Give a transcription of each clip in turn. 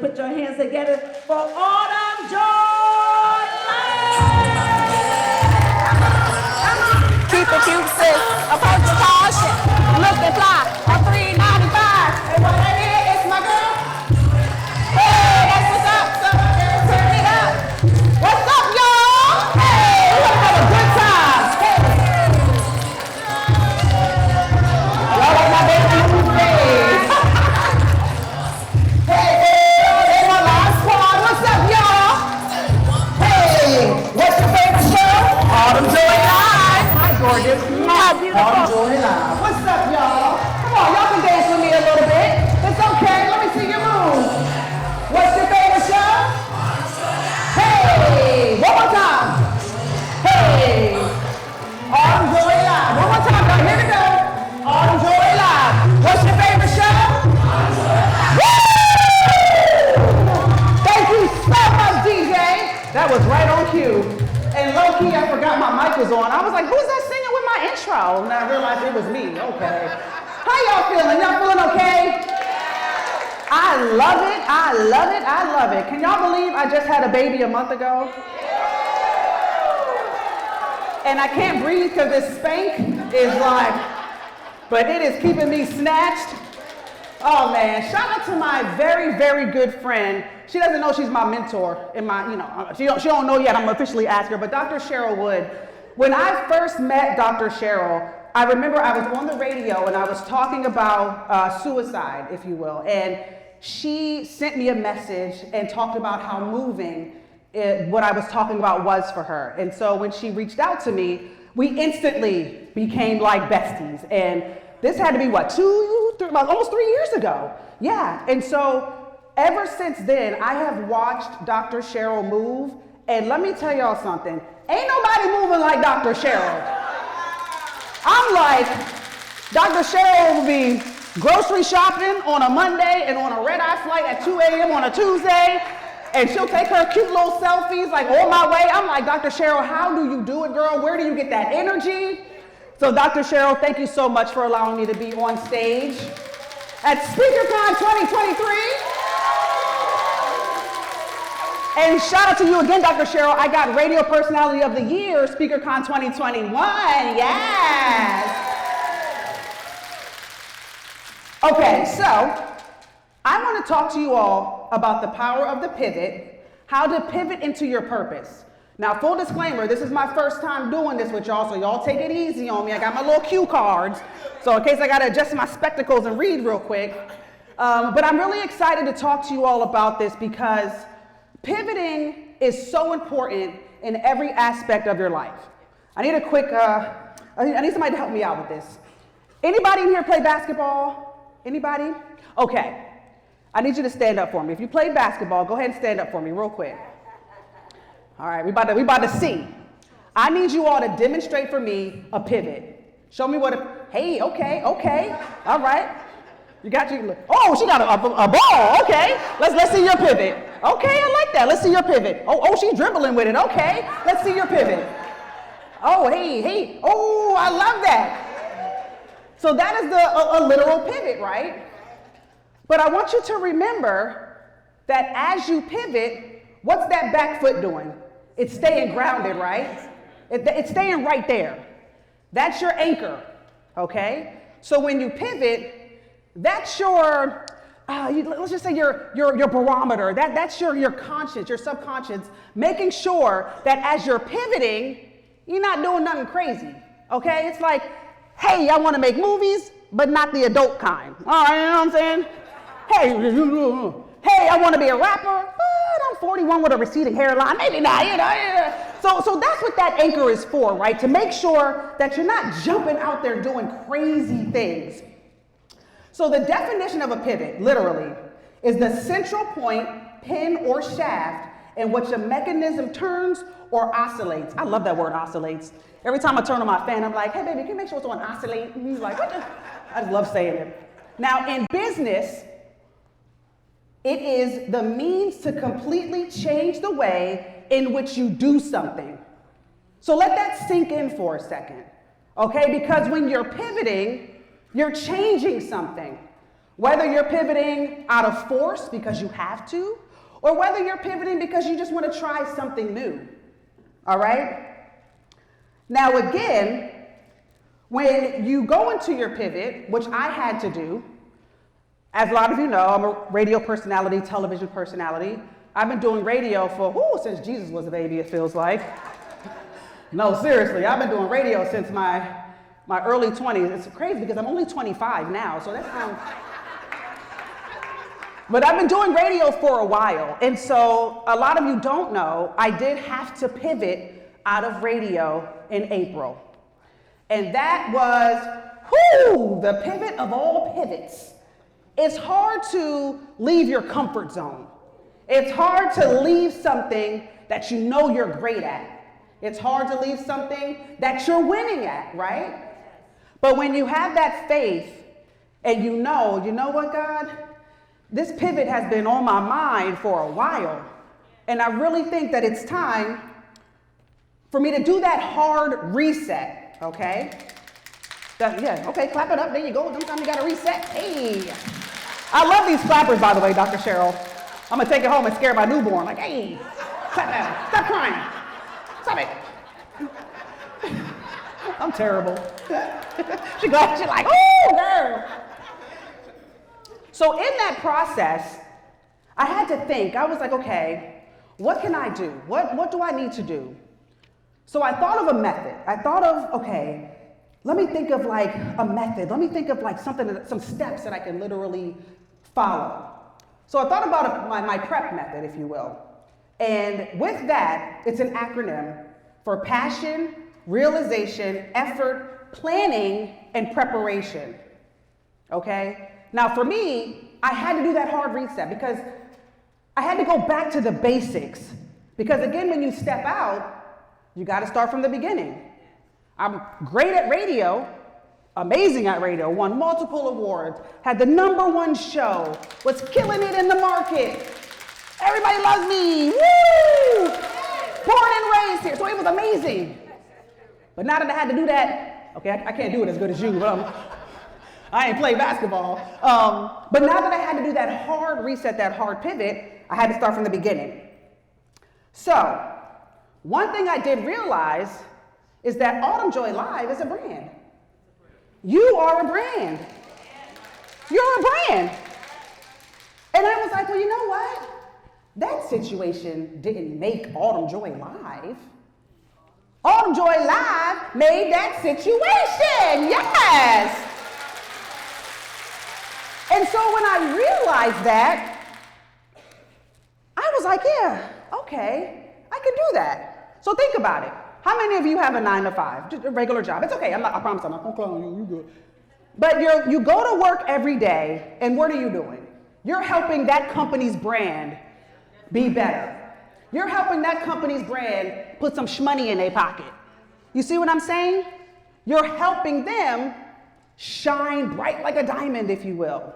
put your hands together for Autumn Joi. Keep it cute, sis. Approach the caution. Look and fly. On 395. And what I hear is my girl. Hey, that's what's up. Turn it up. What's up, y'all? Hey, we're gonna have a good time. Hey. Y'all like my baby move days. Hey, my live squad. What's up, y'all? Hey, what's your favorite show? Autumn Joi Live. Hi, gorgeous. Hi, beautiful. Autumn Joi Live. What's up, y'all? Come on, y'all can dance with me a little bit. It's okay. Let me see your moves. What's your favorite show? Hey, one more time. Hey, Autumn Joi Live. One more time, y'all. Here we go. Autumn Joi Live. What's your favorite show? Woo! Thank you so much, DJ. That was right on cue. And low-key, I forgot my mic was on. I was like, who's that singing with my intro? And I realized it was me. Okay. How y'all feeling? Y'all feeling okay? I love it. I love it. I love it. Can y'all believe I just had a baby a month ago? And I can't breathe because this spank is like, but it is keeping me snatched. Oh man, shout out to my very, very good friend. She doesn't know she's my mentor in my, she don't know yet, I'm officially asked her, but Dr. Cheryl Wood. When I first met Dr. Cheryl, I remember I was on the radio and I was talking about suicide, if you will, and she sent me a message and talked about how moving what I was talking about was for her. And so when she reached out to me, we instantly became like besties. And this had to be what, almost 3 years ago. Yeah, and so ever since then, I have watched Dr. Cheryl move, and let me tell y'all something. Ain't nobody moving like Dr. Cheryl. I'm like, Dr. Cheryl will be grocery shopping on a Monday and on a red-eye flight at 2 a.m. on a Tuesday, and she'll take her cute little selfies like on my way. I'm like, Dr. Cheryl, how do you do it, girl? Where do you get that energy? So Dr. Cheryl, thank you so much for allowing me to be on stage at SpeakerCon 2023. And shout out to you again, Dr. Cheryl. I got Radio Personality of the Year, SpeakerCon 2021. Yes. Okay, so I want to talk to you all about the power of the pivot, how to pivot into your purpose. Now, full disclaimer, this is my first time doing this with y'all, so y'all take it easy on me. I got my little cue cards, so in case I got to adjust my spectacles and read real quick. But I'm really excited to talk to you all about this because pivoting is so important in every aspect of your life. I need a quick, I need somebody to help me out with this. Anybody in here play basketball? Anybody? Okay. I need you to stand up for me. If you play basketball, go ahead and stand up for me real quick. All right, we about to see. I need you all to demonstrate for me a pivot. Show me what hey, okay, all right. You got you, oh, she got a ball, okay. Let's see your pivot. Okay, I like that, let's see your pivot. Oh, she's dribbling with it, okay. Let's see your pivot. Oh, hey, oh, I love that. So that is a literal pivot, right? But I want you to remember that as you pivot, what's that back foot doing? It's staying grounded, right? It's staying right there. That's your anchor, okay? So when you pivot, that's your, let's just say your barometer. That's your conscience, your subconscious, making sure that as you're pivoting, you're not doing nothing crazy, okay? It's like, hey, I want to make movies, but not the adult kind. All right, you know what I'm saying? Hey, I want to be a rapper, but I'm 41 with a receding hairline. Maybe not, So that's what that anchor is for, right? To make sure that you're not jumping out there doing crazy things. So the definition of a pivot, literally, is the central point, pin, or shaft in which a mechanism turns or oscillates. I love that word, oscillates. Every time I turn on my fan, I'm like, hey, baby, can you make sure it's on oscillate? And he's like, what the? I just love saying it. Now, in business, it is the means to completely change the way in which you do something. So let that sink in for a second, okay? Because when you're pivoting, you're changing something. Whether you're pivoting out of force because you have to, or whether you're pivoting because you just want to try something new. All right? Now again, when you go into your pivot, which I had to do, as a lot of you know, I'm a radio personality, television personality. I've been doing radio since Jesus was a baby, it feels like. No, seriously, I've been doing radio since my early 20s. It's crazy because I'm only 25 now, so that's how. But I've been doing radio for a while, and so a lot of you don't know, I did have to pivot out of radio in April. And that was, the pivot of all pivots. It's hard to leave your comfort zone. It's hard to leave something that you know you're great at. It's hard to leave something that you're winning at, right? But when you have that faith and you know what, God? This pivot has been on my mind for a while. And I really think that it's time for me to do that hard reset, okay? Okay, clap it up, there you go. Sometimes you gotta reset, hey. I love these clappers, by the way, Dr. Cheryl. I'm gonna take it home and scare my newborn, like, hey, clap now, stop crying, stop it. I'm terrible. She's like, oh, girl. So in that process, I had to think, I was like, okay, what can I do? What do I need to do? So I thought of a method. I thought of, okay, let me think of like a method. Let me think of like some steps that I can literally follow. So I thought about my PrEP method, if you will. And with that, it's an acronym for passion, realization, effort, planning, and preparation. Okay? Now for me, I had to do that hard reset because I had to go back to the basics. Because again, when you step out, you got to start from the beginning. I'm great at radio, amazing at radio, won multiple awards, had the #1 show, was killing it in the market. Everybody loves me, woo! Born and raised here, so it was amazing. But now that I had to do that, okay, I can't do it as good as you, but I ain't play basketball. But now that I had to do that hard reset, that hard pivot, I had to start from the beginning. So, one thing I did realize is that Autumn Joi Live is a brand. You are a brand. You're a brand. And I was like, well, you know what? That situation didn't make Autumn Joi Live. Autumn Joi Live made that situation, yes. And so when I realized that, I was like, yeah, okay, I can do that. So think about it. How many of you have a 9 to 5, just a regular job? It's okay, I promise I'm not gonna clown you, you good. But you go to work every day, and what are you doing? You're helping that company's brand be better. You're helping that company's brand put some shmoney in their pocket. You see what I'm saying? You're helping them shine bright like a diamond, if you will.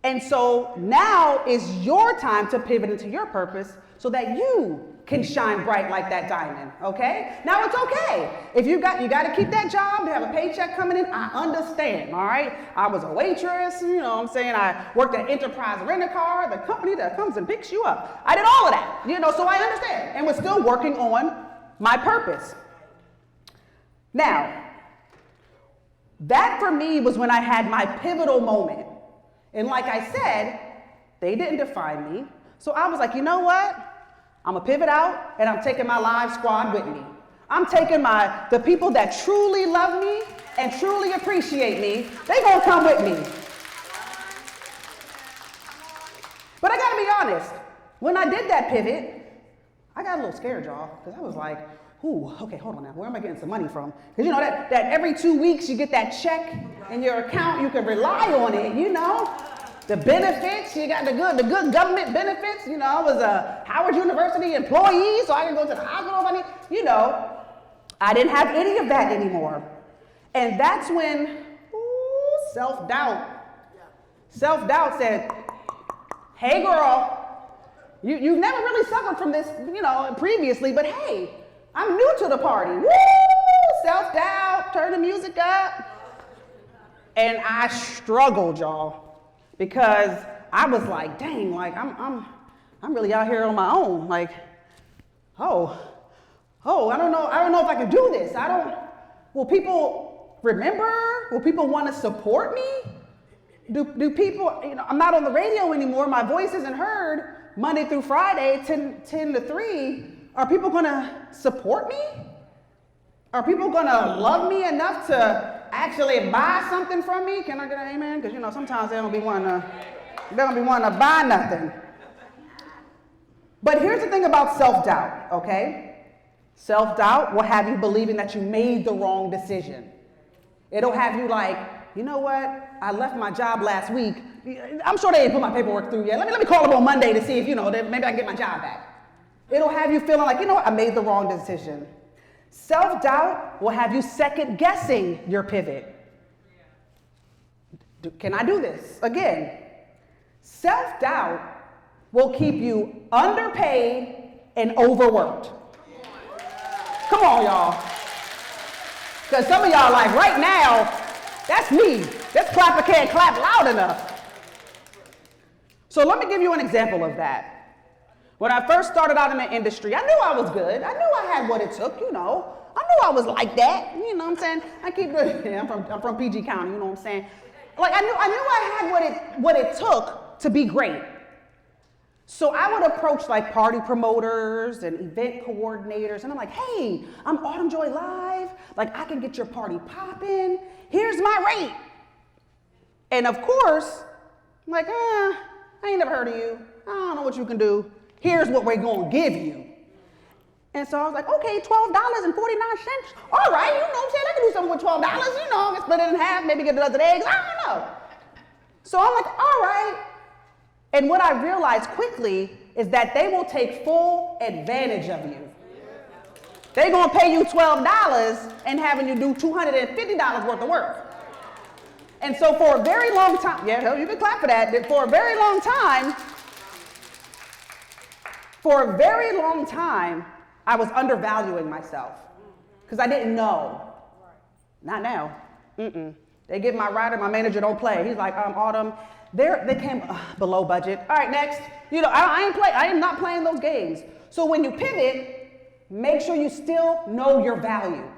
And so now is your time to pivot into your purpose so that you can shine bright like that diamond, okay? Now it's okay. If you got to keep that job to have a paycheck coming in, I understand, all right? I was a waitress, you know what I'm saying? I worked at Enterprise Rent-A-Car, the company that comes and picks you up. I did all of that, so I understand. And we're still working on my purpose. Now, that for me was when I had my pivotal moment. And like I said, they didn't define me. So I was like, you know what? I'm gonna pivot out and I'm taking my live squad with me. I'm taking the people that truly love me and truly appreciate me, they gonna come with me. But I gotta be honest, when I did that pivot, I got a little scared, y'all, because I was like, ooh, okay, hold on now, where am I getting some money from? Because that every 2 weeks you get that check in your account, you can rely on it, The benefits, you got the good government benefits. I was a Howard University employee, so I can go to the hospital if I need, I didn't have any of that anymore. And that's when, self-doubt said, hey girl, you've never really suffered from this, previously, but hey, I'm new to the party. Woo! Self-doubt, turn the music up. And I struggled, y'all. because I was like, dang, like I'm really out here on my own. Like, I don't know if I can do this. Will people remember? Will people want to support me? Do people, I'm not on the radio anymore. My voice isn't heard Monday through Friday, 10 to 3. Are people going to support me? Are people going to love me enough to actually buy something from me? Can I get an amen? Because, sometimes they don't be wanting to buy nothing. But here's the thing about self-doubt, okay? Self-doubt will have you believing that you made the wrong decision. It'll have you like, you know what? I left my job last week. I'm sure they didn't put my paperwork through yet. Let me call them on Monday to see if, maybe I can get my job back. It'll have you feeling like, I made the wrong decision. Self-doubt will have you second guessing your pivot. Can I do this? Again, self-doubt will keep you underpaid and overworked. Come on, y'all. Because some of y'all like, right now, that's me. This clapper can't clap loud enough. So let me give you an example of that. When I first started out in the industry, I knew I was good. I knew I had what it took, I knew I was like that, what I'm saying? I'm from PG County, you know what I'm saying? Like I knew I had what it took to be great. So I would approach like party promoters and event coordinators, and I'm like, hey, I'm Autumn Joi Live. Like I can get your party popping. Here's my rate. And of course, I'm like, I ain't never heard of you. I don't know what you can do. Here's what we're gonna give you. And so I was like, okay, $12.49. All right, what I'm saying? I can do something with $12, I can split it in half, maybe get a dozen eggs, I don't know. So I'm like, all right. And what I realized quickly is that they will take full advantage of you. They're gonna pay you $12 and having you do $250 worth of work. And so for a very long time, yeah, you can clap for that, for a very long time, I was undervaluing myself because I didn't know. Not now. They give my manager don't play. He's like, Autumn, they came below budget. All right, next. I am not playing those games. So when you pivot, make sure you still know your value.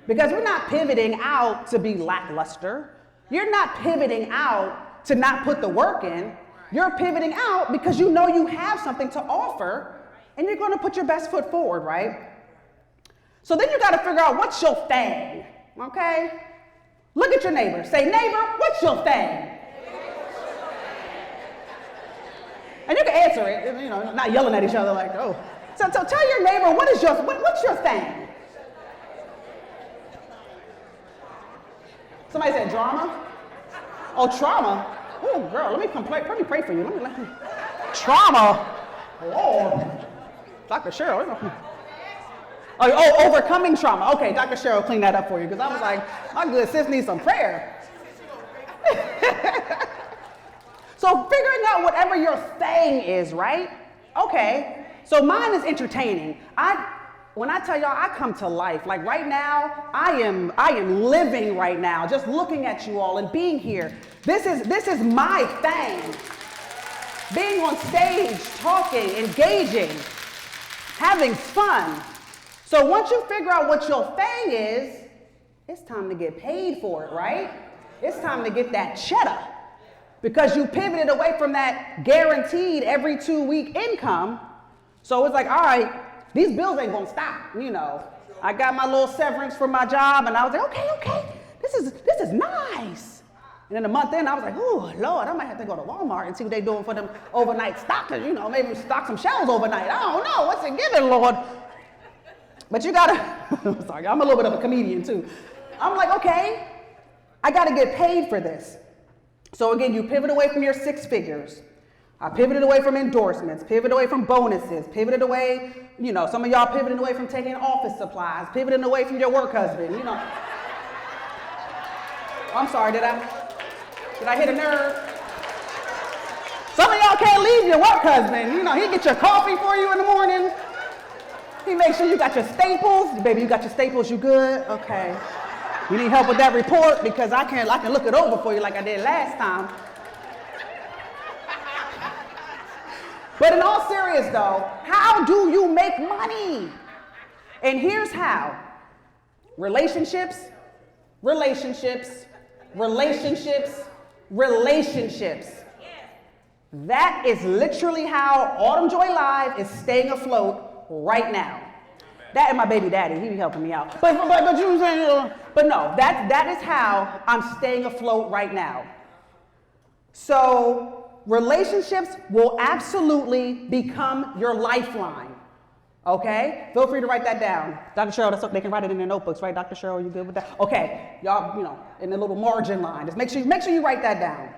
Because we're not pivoting out to be lackluster. You're not pivoting out to not put the work in. You're pivoting out because you know you have something to offer and you're going to put your best foot forward, right? So then you got to figure out what's your thing, okay? Look at your neighbor. Say, neighbor, what's your thing? And you can answer it, not yelling at each other like, oh. So tell your neighbor, what's your thing? Somebody said drama? Oh, trauma? Oh, girl, let me pray for you. Let me. Trauma? Lord. Dr. Cheryl. Oh, overcoming trauma. Okay, Dr. Cheryl, clean that up for you, because I was like, my good sis needs some prayer. So figuring out whatever your thing is, right? Okay, so mine is entertaining. When I tell y'all I come to life, like right now, I am living right now, just looking at you all and being here. This is my thing. Being on stage, talking, engaging, having fun. So once you figure out what your thing is, it's time to get paid for it, right? It's time to get that cheddar. Because you pivoted away from that guaranteed every 2-week income. So it's like, all right, these bills ain't gonna stop, I got my little severance from my job and I was like, okay, this is nice. And then a month in, I was like, oh, Lord, I might have to go to Walmart and see what they're doing for them overnight stockers, maybe stock some shelves overnight. I don't know, what's it giving, Lord? But you gotta, sorry, I'm a little bit of a comedian too. I'm like, okay, I gotta get paid for this. So again, you pivot away from your 6 figures. I pivoted away from endorsements, pivoted away from bonuses, pivoted away, some of y'all pivoted away from taking office supplies, pivoting away from your work husband, I'm sorry, did I hit a nerve? Some of y'all can't leave your work husband. He get your coffee for you in the morning. He makes sure you got your staples. Baby, you got your staples, you good? Okay. You need help with that report because I can look it over for you like I did last time. But in all seriousness though, how do you make money? And here's how. Relationships, relationships, relationships, relationships. That is literally how Autumn Joi Live is staying afloat right now. That and my baby daddy, he be helping me out. But you saying, but no, that is how I'm staying afloat right now. So relationships will absolutely become your lifeline. Okay? Feel free to write that down. Dr. Cheryl, that's what they can write it in their notebooks, right? Dr. Cheryl, you good with that? Okay, y'all, in the little margin line. Just make sure you write that down.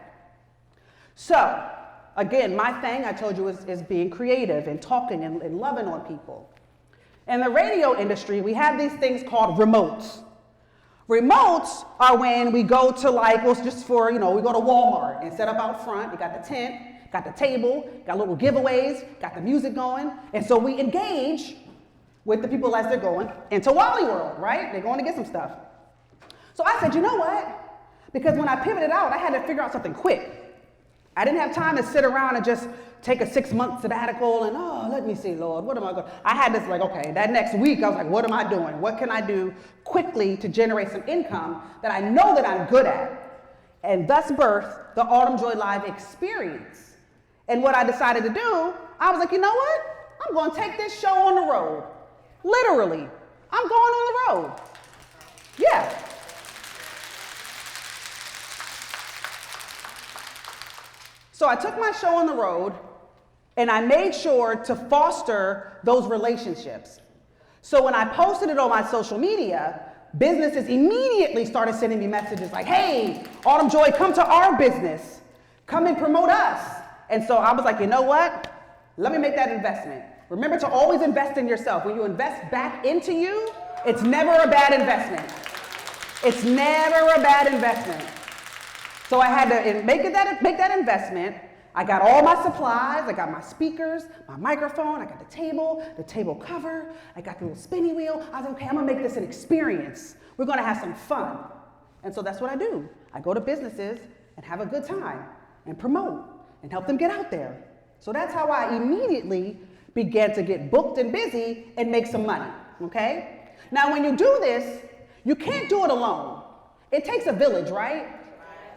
So, again, my thing, I told you, is being creative and talking and loving on people. In the radio industry, we have these things called remotes. Remotes are when we go to we go to Walmart and set up out front. You got the tent, got the table, got little giveaways, got the music going. And so we engage with the people as they're going into Wally World, right? They're going to get some stuff. So I said, you know what? Because when I pivoted out, I had to figure out something quick. I didn't have time to sit around and just take a 6-month sabbatical and, let me see, Lord, what am I going to, I had this okay, that next week, I was like, what am I doing? What can I do quickly to generate some income that I know that I'm good at? And thus birthed the Autumn Joi Live experience. And what I decided to do, I was like, you know what? I'm going to take this show on the road. Literally, I'm going on the road. Yeah. So I took my show on the road and I made sure to foster those relationships. So when I posted it on my social media, businesses immediately started sending me messages like, hey, Autumn Joi, come to our business. Come and promote us. And so I was like, you know what? Let me make that investment. Remember to always invest in yourself. When you invest back into you, it's never a bad investment. It's never a bad investment. So I had to make that investment. I got all my supplies. I got my speakers, my microphone. I got the table cover. I got the little spinny wheel. I was like, okay, I'm gonna make this an experience. We're gonna have some fun. And so that's what I do. I go to businesses and have a good time and promote and help them get out there. So that's how I immediately began to get booked and busy and make some money, okay? Now when you do this, you can't do it alone. It takes a village, right?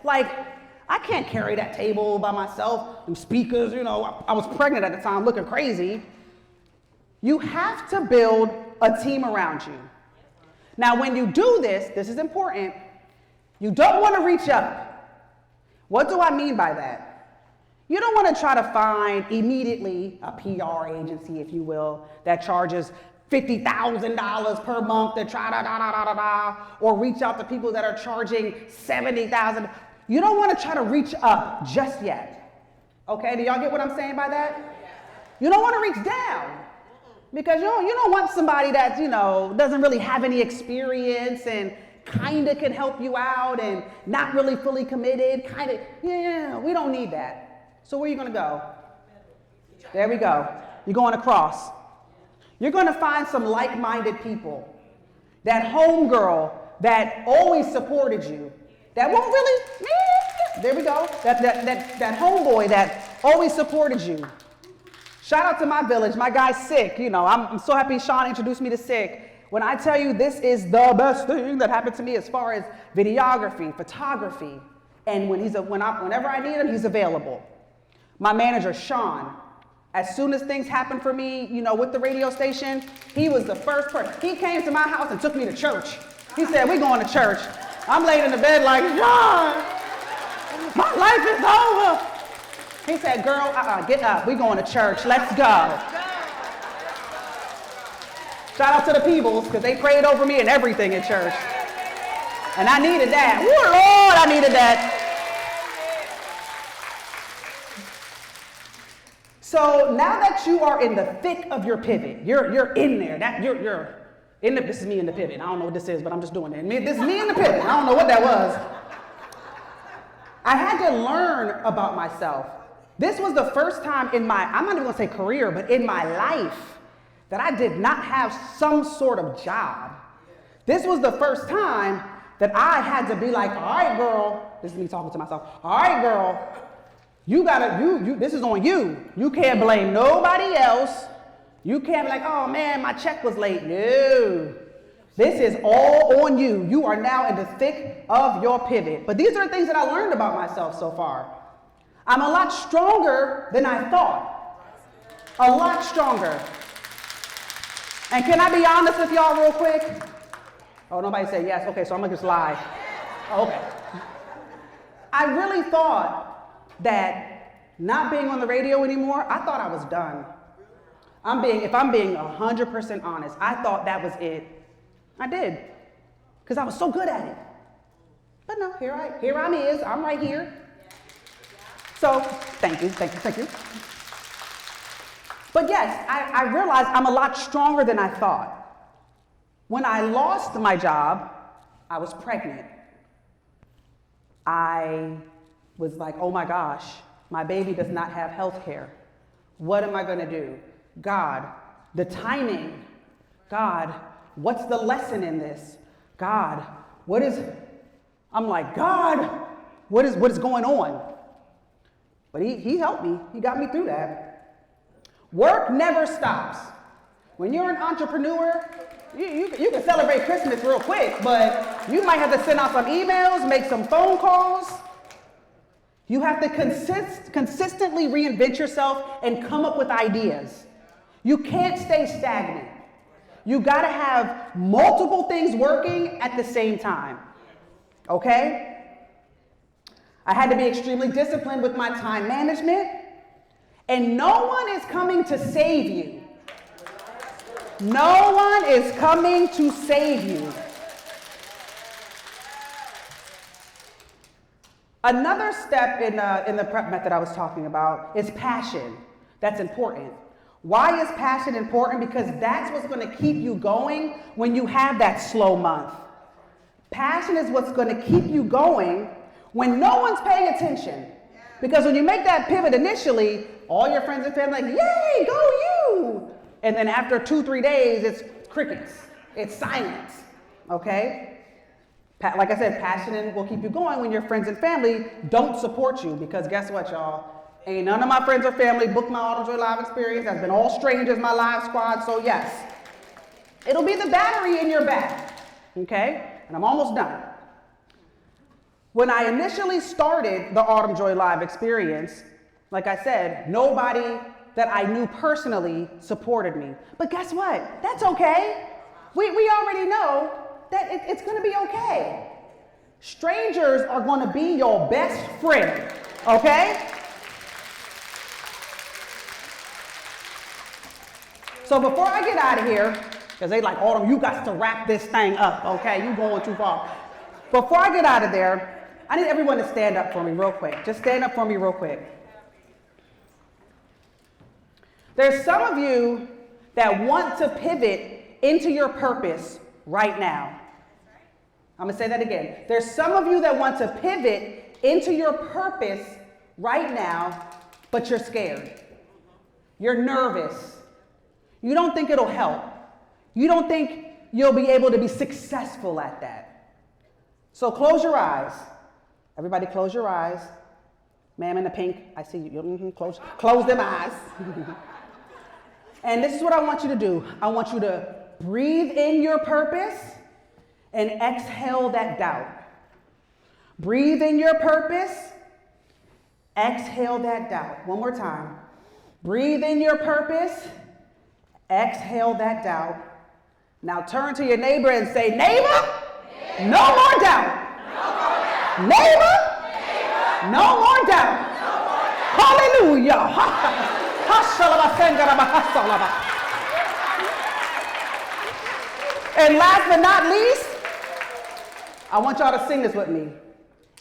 I can't carry that table by myself, them speakers, I was pregnant at the time looking crazy. You have to build a team around you. Now, when you do this is important, you don't want to reach up. What do I mean by that? You don't want to try to find immediately a PR agency, if you will, that charges $50,000 per month to try or reach out to people that are charging $70,000. You don't want to try to reach up just yet. Okay, do y'all get what I'm saying by that? You don't want to reach down because you don't want somebody that, doesn't really have any experience and kind of can help you out and not really fully committed, we don't need that. So where are you going to go? There we go. You're going across. You're going to find some like-minded people. That homegirl that always supported you. That won't really, there we go. That homeboy that always supported you. Shout out to my village. My guy's Sick. I'm so happy Sean introduced me to Sick. When I tell you this is the best thing that happened to me as far as videography, photography, and whenever I need him, he's available. My manager, Sean, as soon as things happened for me, with the radio station, he was the first person. He came to my house and took me to church. He said, we're going to church. I'm laying in the bed like, John, my life is over. He said, girl, get up. We're going to church. Let's go. Shout out to the Peebles, because they prayed over me and everything at church. And I needed that. Woo, Lord, I needed that. So now that you are in the thick of your pivot, you're in there. This is me in the pivot. I don't know what this is, but I'm just doing it. This is me in the pivot. I don't know what that was. I had to learn about myself. This was the first time in my, I'm not even gonna say career, but in my life that I did not have some sort of job. This was the first time that I had to be like, all right, girl, this is me talking to myself. All right, girl, This is on you. You can't blame nobody else. You can't be like, oh man, my check was late. No. This is all on you. You are now in the thick of your pivot. But these are the things that I learned about myself so far. I'm a lot stronger than I thought. A lot stronger. And can I be honest with y'all real quick? Oh, nobody said yes. Okay, so I'm gonna just lie. Okay. I really thought that not being on the radio anymore, I thought I was done. If I'm being 100% honest, I thought that was it. I did, because I was so good at it. But no, here I'm right here. So, thank you. But yes, I realized I'm a lot stronger than I thought. When I lost my job, I was pregnant. I was like, oh my gosh, my baby does not have health care. What am I gonna do? God, the timing. God, what's the lesson in this? God, I'm like, God, what is going on? But he helped me. He got me through that. Work never stops. When you're an entrepreneur, you can celebrate Christmas real quick, but you might have to send out some emails, make some phone calls. You have to consistently reinvent yourself and come up with ideas. You can't stay stagnant. You gotta have multiple things working at the same time, okay? I had to be extremely disciplined with my time management, and no one is coming to save you. No one is coming to save you. Another step in the prep method I was talking about is passion. That's important. Why is passion important? Because that's what's going to keep you going when you have that slow month. Passion is what's going to keep you going when no one's paying attention. Because when you make that pivot initially, all your friends and family are like, yay, go you! And then after 2-3 days, it's crickets. It's silence, okay? Like I said, passion will keep you going when your friends and family don't support you. Because guess what, y'all? Ain't none of my friends or family booked my Autumn Joi live experience. That's been all strangers, my live squad. So yes, it'll be the battery in your back, okay? And I'm almost done. When I initially started the Autumn Joi live experience, like I said, nobody that I knew personally supported me. But guess what? That's okay. We already know that it's gonna be okay. Strangers are gonna be your best friend, okay? So before I get out of here, because they like, Autumn, you got to wrap this thing up, okay? You going too far. Before I get out of there, I need everyone to stand up for me real quick. Just stand up for me real quick. There's some of you that want to pivot into your purpose right now. I'm gonna say that again. There's some of you that want to pivot into your purpose right now, but you're scared. You're nervous. You don't think it'll help. You don't think you'll be able to be successful at that. So close your eyes. Everybody close your eyes. Ma'am in the pink, I see you. Close them eyes. And this is what I want you to do. I want you to breathe in your purpose and exhale that doubt. Breathe in your purpose, exhale that doubt. One more time. Breathe in your purpose, exhale that doubt. Now turn to your neighbor and say, neighbor, no more doubt. Neighbor, no more doubt. Hallelujah. And last but not least, I want y'all to sing this with me.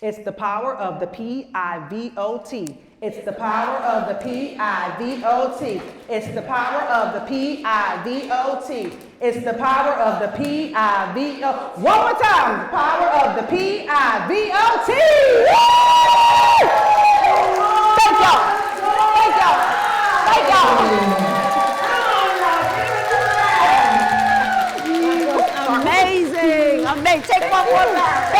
It's the power of the P-I-V-O-T. It's the power of the P-I-V-O-T. It's the power of the P-I-V-O-T. It's the power of the P-I-V-O-T. One more time. The power of the P-I-V-O-T. Thank y'all. Thank y'all. Thank y'all. Amazing. Amazing. Take one more time.